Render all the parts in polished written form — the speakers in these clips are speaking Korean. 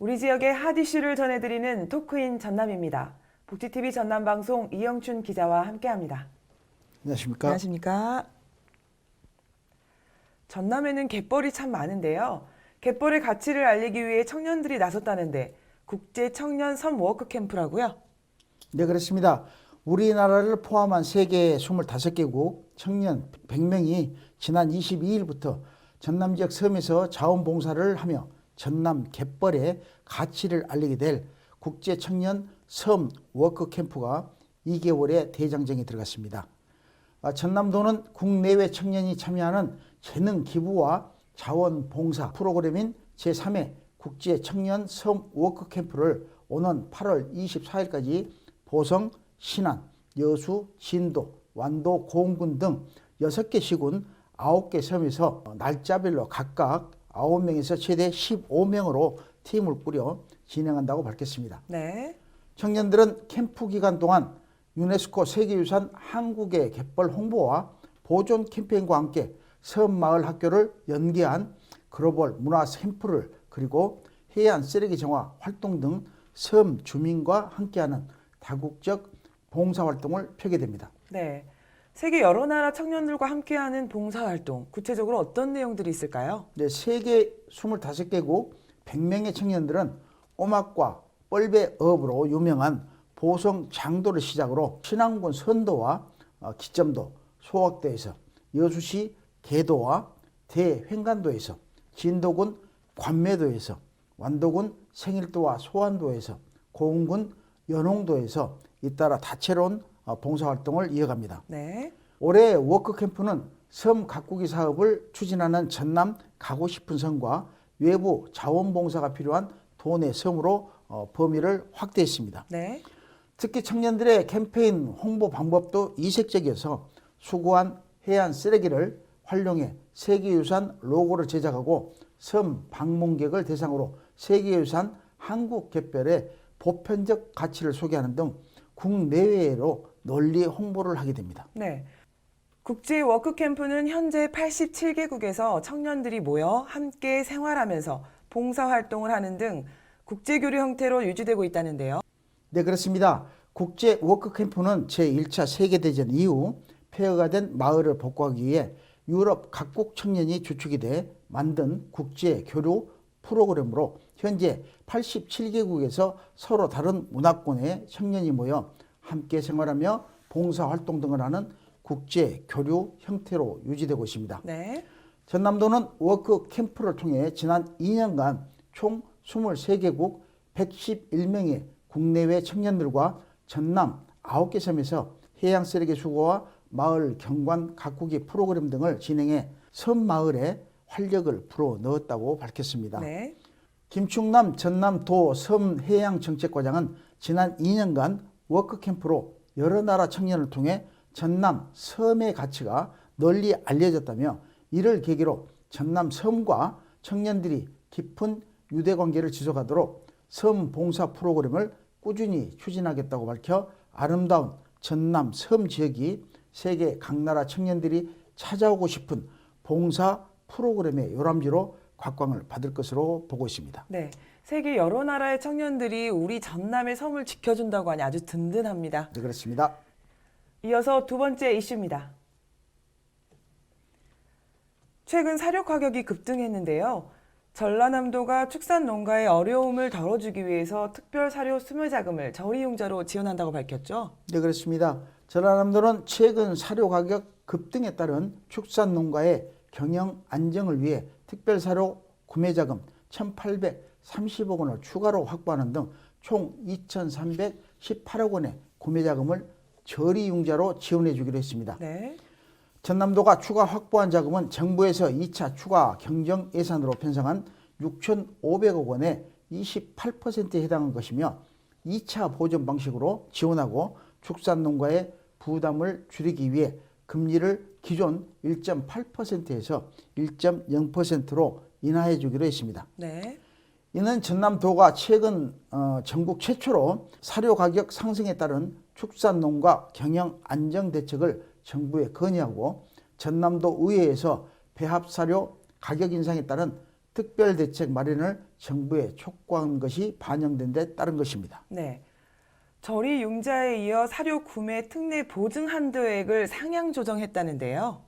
우리 지역의 핫 이슈를 전해드리는 토크인 전남입니다. 복지TV 전남방송 이영춘 기자와 함께합니다. 안녕하십니까? 안녕하십니까? 전남에는 갯벌이 참 많은데요. 갯벌의 가치를 알리기 위해 청년들이 나섰다는데 국제 청년 섬 워크 캠프라고요? 네, 그렇습니다. 우리나라를 포함한 세계 25개국 청년 100명이 지난 22일부터 전남 지역 섬에서 자원봉사를 하며 전남 갯벌의 가치를 알리게 될 국제 청년 섬 워크 캠프가 2개월의 대장정에 들어갔습니다. 전남도는 국내외 청년이 참여하는 재능 기부와 자원봉사 프로그램인 제3회 국제 청년 섬 워크 캠프를 오는 8월 24일까지 보성, 신안, 여수, 진도, 완도, 고흥군 등 6개 시군 9개 섬에서 날짜별로 각각 9명에서 최대 15명으로 팀을 꾸려 진행한다고 밝혔습니다. 네. 청년들은 캠프 기간 동안 유네스코 세계유산 한국의 갯벌 홍보와 보존 캠페인과 함께 섬마을 학교를 연계한 글로벌 문화 샘플을 그리고 해안 쓰레기 정화 활동 등 섬 주민과 함께하는 다국적 봉사활동을 펴게 됩니다. 네. 세계 여러 나라 청년들과 함께하는 봉사활동, 구체적으로 어떤 내용들이 있을까요? 네, 세계 25개국 100명의 청년들은 오막과 뻘배업으로 유명한 보성 장도를 시작으로 신안군 선도와 기점도, 소학도에서 여수시 계도와 대횡간도에서 진도군 관매도에서 완도군 생일도와 소안도에서 고흥군 연홍도에서 잇따라 다채로운 봉사활동을 이어갑니다. 네. 올해 워크캠프는 섬 가꾸기 사업을 추진하는 전남 가고 싶은 섬과 외부 자원봉사가 필요한 도내 섬으로 범위를 확대했습니다. 네. 특히 청년들의 캠페인 홍보 방법도 이색적이어서 수거한 해안 쓰레기를 활용해 세계유산 로고를 제작하고 섬 방문객을 대상으로 세계유산 한국 갯벌의 보편적 가치를 소개하는 등 국내외로 널리 홍보를 하게 됩니다. 네. 국제 워크캠프는 현재 87개국에서 청년들이 모여 함께 생활하면서 봉사활동을 하는 등 국제교류 형태로 유지되고 있다는데요. 네, 그렇습니다. 국제 워크캠프는 제1차 세계대전 이후 폐허가 된 마을을 복구하기 위해 유럽 각국 청년이 주축이 돼 만든 국제교류 프로그램으로 현재 87개국에서 서로 다른 문화권의 청년이 모여 함께 생활하며 봉사활동 등을 하는 국제교류 형태로 유지되고 있습니다. 네. 전남도는 워크캠프를 통해 지난 2년간 총 23개국 111명의 국내외 청년들과 전남 9개 섬에서 해양 쓰레기 수거와 마을 경관 가꾸기 프로그램 등을 진행해 섬마을에 활력을 불어넣었다고 밝혔습니다. 네. 김충남 전남도 섬해양정책과장은 지난 2년간 워크캠프로 여러 나라 청년을 통해 전남 섬의 가치가 널리 알려졌다며 이를 계기로 전남 섬과 청년들이 깊은 유대관계를 지속하도록 섬 봉사 프로그램을 꾸준히 추진하겠다고 밝혀 아름다운 전남 섬 지역이 세계 각 나라 청년들이 찾아오고 싶은 봉사 프로그램의 요람지로 각광을 받을 것으로 보고 있습니다. 네. 세계 여러 나라의 청년들이 우리 전남의 섬을 지켜준다고 하니 아주 든든합니다. 네, 그렇습니다. 이어서 두 번째 이슈입니다. 최근 사료 가격이 급등했는데요. 전라남도가 축산 농가의 어려움을 덜어주기 위해서 특별 사료 수물 자금을 저리용자로 지원한다고 밝혔죠. 네, 그렇습니다. 전라남도는 최근 사료 가격 급등에 따른 축산 농가의 경영 안정을 위해 특별 사료 구매 자금 1,830억 원을 추가로 확보하는 등 총 2,318억 원의 구매 자금을 저리융자로 지원해 주기로 했습니다. 네. 전남도가 추가 확보한 자금은 정부에서 2차 추가 경정 예산으로 편성한 6,500억 원의 28%에 해당한 것이며 2차 보전 방식으로 지원하고 축산농가의 부담을 줄이기 위해 금리를 기존 1.8%에서 1.0%로 인하해 주기로 했습니다. 네. 이는 전남도가 최근 전국 최초로 사료 가격 상승에 따른 축산농가 경영 안정 대책을 정부에 건의하고 전남도 의회에서 배합사료 가격 인상에 따른 특별 대책 마련을 정부에 촉구한 것이 반영된 데 따른 것입니다. 네. 저리 융자에 이어 사료 구매 특례 보증 한도액을 상향 조정했다는데요.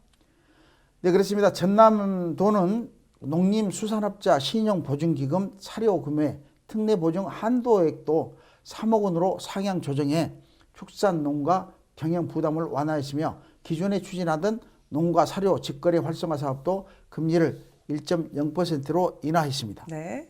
네, 그렇습니다. 전남도는 농림수산업자 신용보증기금 사료 구매 특례 보증 한도액도 3억 원으로 상향 조정해 축산농가 경영 부담을 완화했으며 기존에 추진하던 농가 사료 직거래 활성화 사업도 금리를 1.0%로 인하했습니다. 네.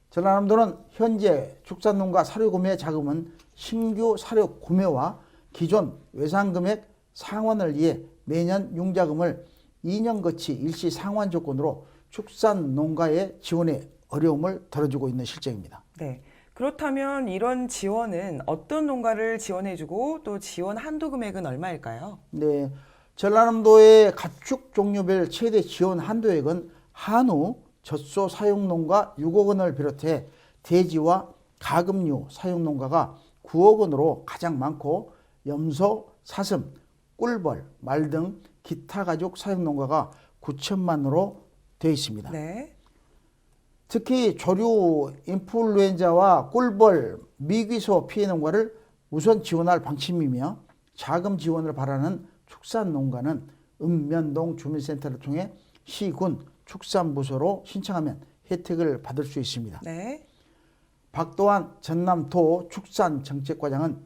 전라남도는 현재 축산농가 사료 구매 자금은 신규 사료 구매와 기존 외상금액 상환을 위해 매년 융자금을 2년 거치 일시 상환 조건으로 축산농가의 지원에 어려움을 덜어주고 있는 실정입니다. 네. 그렇다면 이런 지원은 어떤 농가를 지원해주고 또 지원 한도 금액은 얼마일까요? 네, 전라남도의 가축 종류별 최대 지원 한도액은 한우, 젖소 사육농가 6억 원을 비롯해 돼지와 가금류 사육농가가 9억 원으로 가장 많고 염소, 사슴, 꿀벌, 말 등 기타 가죽 사육농가가 9천만 원으로 되어 있습니다. 네. 특히 조류 인플루엔자와 꿀벌, 미귀소 피해 농가를 우선 지원할 방침이며 자금 지원을 바라는 축산농가는 읍면동 주민센터를 통해 시군 축산부서로 신청하면 혜택을 받을 수 있습니다. 네. 박도환 전남도 축산정책과장은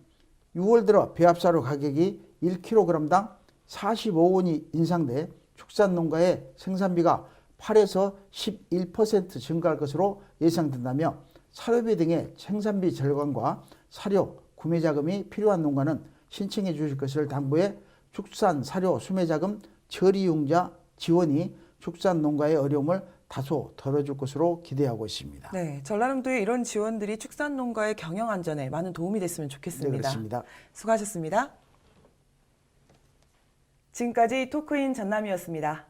6월 들어 배합사료 가격이 1kg당 45원이 인상돼 축산농가의 생산비가 8에서 11% 증가할 것으로 예상된다며 사료비 등의 생산비 절감과 사료 구매 자금이 필요한 농가는 신청해 주실 것을 당부해 축산 사료 수매 자금 처리융자 지원이 축산 농가의 어려움을 다소 덜어줄 것으로 기대하고 있습니다. 네. 전라남도의 이런 지원들이 축산 농가의 경영 안전에 많은 도움이 됐으면 좋겠습니다. 네, 그렇습니다. 수고하셨습니다. 지금까지 토크인 전남이었습니다.